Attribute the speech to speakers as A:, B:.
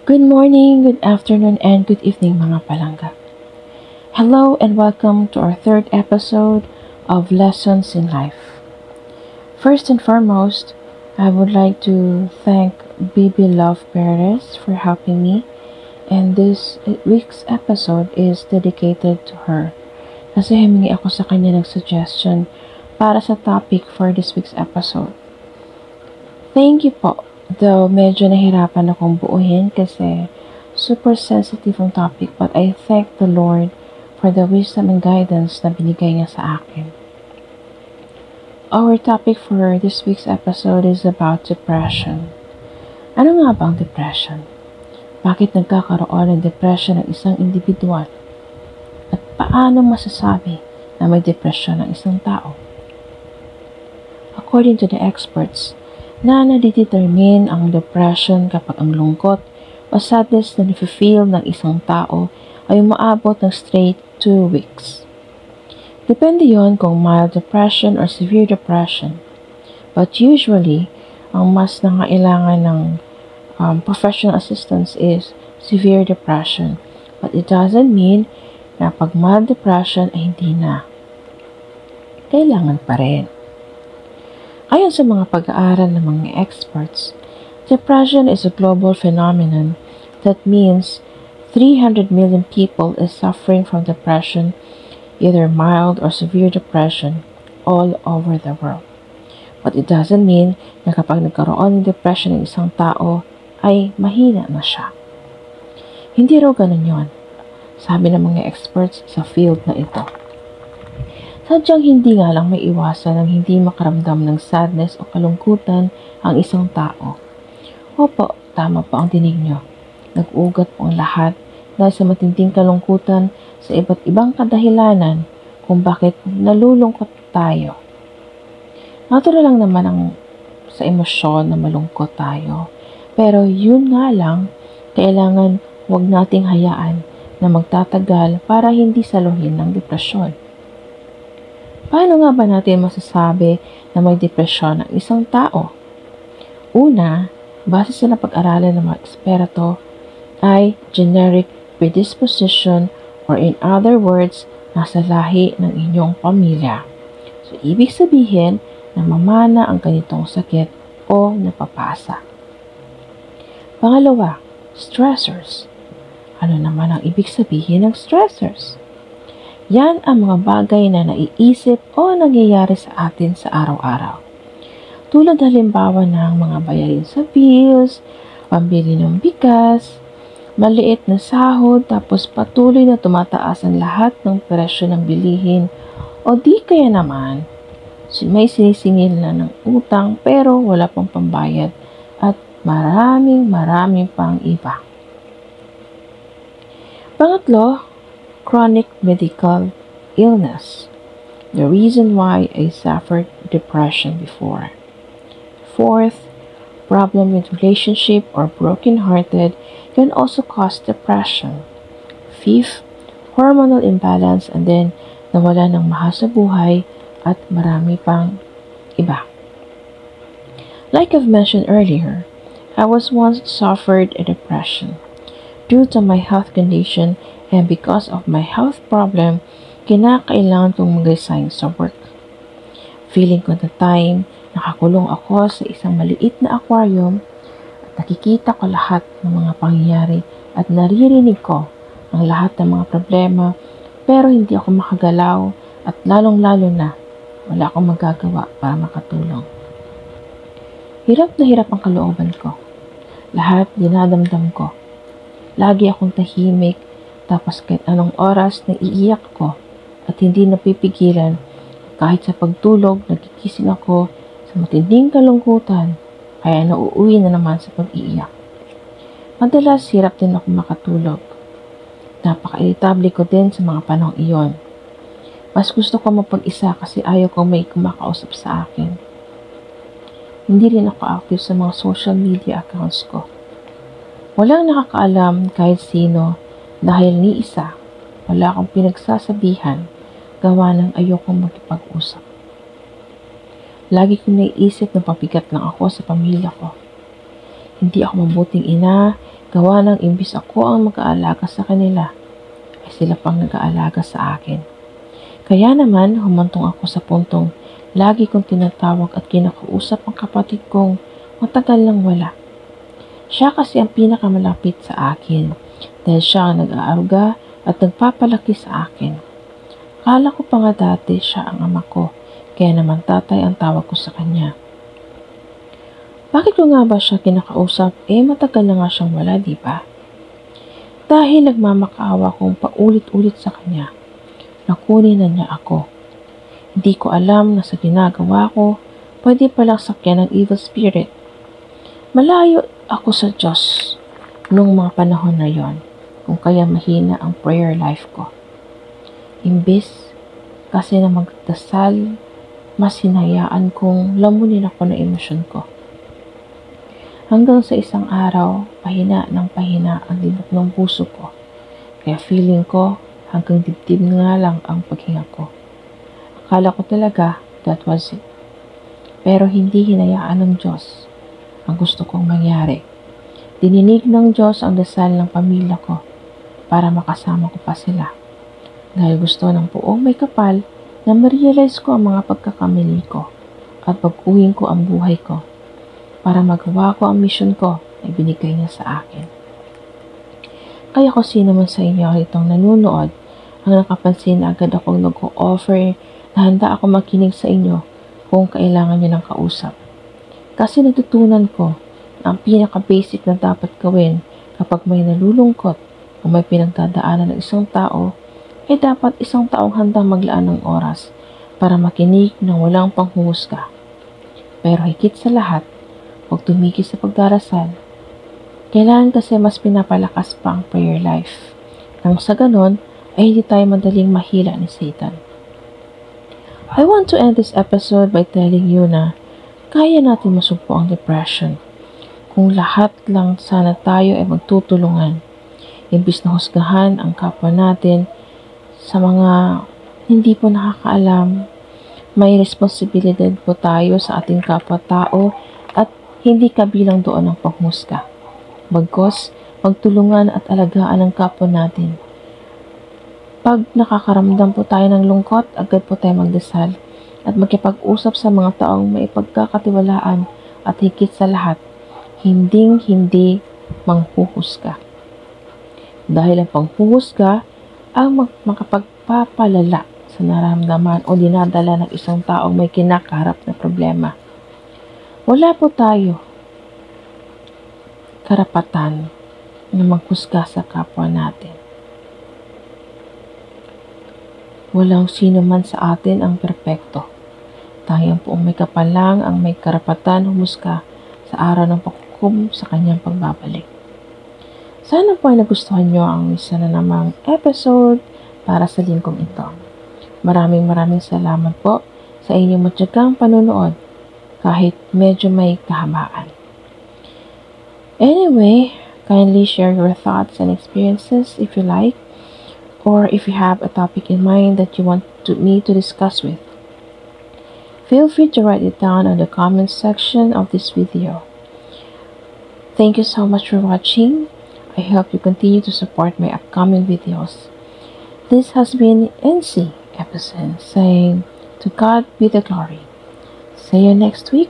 A: Good morning, good afternoon, and good evening mga palangga. Hello and welcome to our third episode of Lessons in Life. First and foremost, I would like to thank Bibi Love Perez for helping me, and this week's episode is dedicated to her. Kasi humingi ako sa kanya ng suggestion para sa topic for this week's episode. Thank you po. Though medyo nahirapan akong buuhin kasi super sensitive ang topic, but I thank the Lord for the wisdom and guidance na binigay niya sa akin. Our topic for this week's episode is about depression. Ano nga ba ang depression? Bakit nagkakaroon ng depression ng isang individual? At paano masasabi na may depression ng isang tao? According to the experts, na nadidetermine ang depression kapag ang lungkot o sadness na nafe-feel ng isang tao ay umaabot ng straight 2 weeks. Depende yon kung mild depression or severe depression. But usually, ang mas nangailangan ng professional assistance is severe depression. But it doesn't mean na pag mild depression ay hindi na. Kailangan pa rin. Ayon sa mga pag-aaral ng mga experts, depression is a global phenomenon that means 300 million people is suffering from depression, either mild or severe depression, all over the world. But it doesn't mean na kapag nagkaroon ng depression ng isang tao, ay mahina na siya. Hindi raw ganun yun, sabi ng mga experts sa field na ito. Sadyang hindi nga lang may iwasan ng hindi makaramdam ng sadness o kalungkutan ang isang tao. Opo, tama po ang dinig nyo. Nag-ugat po ang lahat dahil sa matinding kalungkutan sa iba't ibang kadahilanan kung bakit nalulungkot tayo. Natural lang naman ang sa emosyon na malungkot tayo. Pero yun nga lang, kailangan huwag nating hayaan na magtatagal para hindi saluhin ng depresyon. Paano nga ba natin masasabi na may depresyon ang isang tao? Una, base sa napag-aralan ng mga eksperto, ay generic predisposition or in other words, nasa lahi ng inyong pamilya. So, ibig sabihin na mamana ang ganitong sakit o napapasa. Pangalawa, stressors. Ano naman ang ibig sabihin ng stressors? Yan ang mga bagay na naiisip o nangyayari sa atin sa araw-araw. Tulad halimbawa ng mga bayarin sa bills, pambili ng bigas, maliit na sahod tapos patuloy na tumataas ang lahat ng presyo ng bilihin o di kaya naman may sinisingil na ng utang pero wala pang pambayad at maraming pang iba. Pangatlo, chronic medical illness. The reason why I suffered depression before. Fourth, problem with relationship or broken-hearted can also cause depression. Fifth, hormonal imbalance and then nawala ng mahal sa buhay at marami pang iba. Like I've mentioned earlier, I was once suffered a depression. Due to my health condition and because of my health problem, kinakailangan kong mag-resign sa work. Feeling ko the time, nakakulong ako sa isang maliit na aquarium at nakikita ko lahat ng mga pangyayari at naririnig ko ang lahat ng mga problema pero hindi ako makagalaw at lalong-lalo na wala akong magagawa para makatulong. Hirap na hirap ang kalooban ko. Lahat dinadamdam ko. Lagi akong tahimik, tapos kahit anong oras naiiyak ko at hindi napipigilan. Kahit sa pagtulog, nagigising ako sa matinding kalungkutan, kaya nauuwi na naman sa pag-iiyak. Madalas hirap din ako makatulog. Napaka-irritable ko din sa mga panahong iyon. Mas gusto ko mapag-isa kasi ayaw ko may kumakausap sa akin. Hindi rin ako active sa mga social media accounts ko. Walang nakakaalam kahit sino dahil ni isa, wala akong pinagsasabihan gawa ng ayokong magkipag-usap. Lagi kong naiisip na pabigat lang ako sa pamilya ko. Hindi ako mabuting ina, Gawa ng imbis ako ang mag-aalaga sa kanila, ay sila pang nag-aalaga sa akin. Kaya naman, humantong ako sa puntong lagi kong tinatawag at kinakausap ang kapatid kong matagal lang wala. Siya kasi ang pinakamalapit sa akin dahil siya ang nag-aaruga at nagpapalaki sa akin. Akala ko pa nga dati siya ang ama ko, kaya naman tatay ang tawag ko sa kanya. Bakit ko nga ba siya kinakausap? Matagal na nga siyang wala, di ba? Dahil nagmamakaawa kong paulit-ulit sa kanya, nakunin na niya ako. Hindi ko alam na sa ginagawa ko, pwede palang sakyan ng evil spirit. Malayo ako sa Diyos nung mga panahon na yon, kung kaya mahina ang prayer life ko. Imbis kasi na magdasal, mas hinayaan kong lamunin ako ng emosyon ko. Hanggang sa isang araw, pahina ang libok ng puso ko. Kaya feeling ko, hanggang dibdib nga lang ang paghinga ko. Akala ko talaga, that was it. Pero hindi hinayaan ng Diyos ang gusto kong mangyari. Dininig ng Diyos ang dasal ng pamilya ko para makasama ko pa sila. Dahil gusto ng buong may kapal na ma-realize ko ang mga pagkakamali ko at pag-uwing ko ang buhay ko para magawa ko ang mission ko na ibinigay niya sa akin. Kaya ko sino man sa inyo itong nanunood ang nakapansin na agad akong nag-o-offer na handa ako makinig sa inyo kung kailangan niyo ng kausap. Kasi natutunan ko na ang pinaka-basic na dapat gawin kapag may nalulungkot o may pinagdadaanan ng isang tao ay dapat isang taong handang maglaan ng oras para makinig ng walang panghuhusga. Pero higit sa lahat, huwag tumigil sa pagdarasal. Kailangan kasi mas pinapalakas pa ang prayer life. Nang sa ganon, ay hindi tayo madaling mahila ni Satan. I want to end this episode by telling you na kaya natin masugpo ang depression kung lahat lang sana tayo ay magtutulungan. Imbis na husgahan ang kapwa natin sa mga hindi po nakakaalam, may responsibilidad po tayo sa ating kapwa-tao at hindi kabilang doon ang panghusga. Bagkus, magtulungan at alagaan ang kapwa natin. Pag nakakaramdam po tayo ng lungkot, agad po tayo magdasal at magkipag-usap sa mga taong may pagkakatiwalaan at higit sa lahat, hindi manghuhusga. Dahil ang panghuhusga ang makapagpapalala sa nararamdaman o dinadala ng isang taong may kinakaharap na problema. Wala po tayo karapatan na maghusga sa kapwa natin. Walang sino man sa atin ang perpekto. Tayo po may kapal lang ang may karapatan humusga sa araw ng paghukom sa kanyang pagbabalik. Sana po ay nagustuhan nyo ang isa na namang episode para sa linggong ito. Maraming salamat po sa inyong matyagang panonood kahit medyo may kahabaan. Anyway, kindly share your thoughts and experiences if you like, or if you have a topic in mind that you want me to discuss with. Feel free to write it down on the comments section of this video. Thank you so much for watching. I hope you continue to support my upcoming videos. This has been NC episode saying, to God be the glory. See you next week.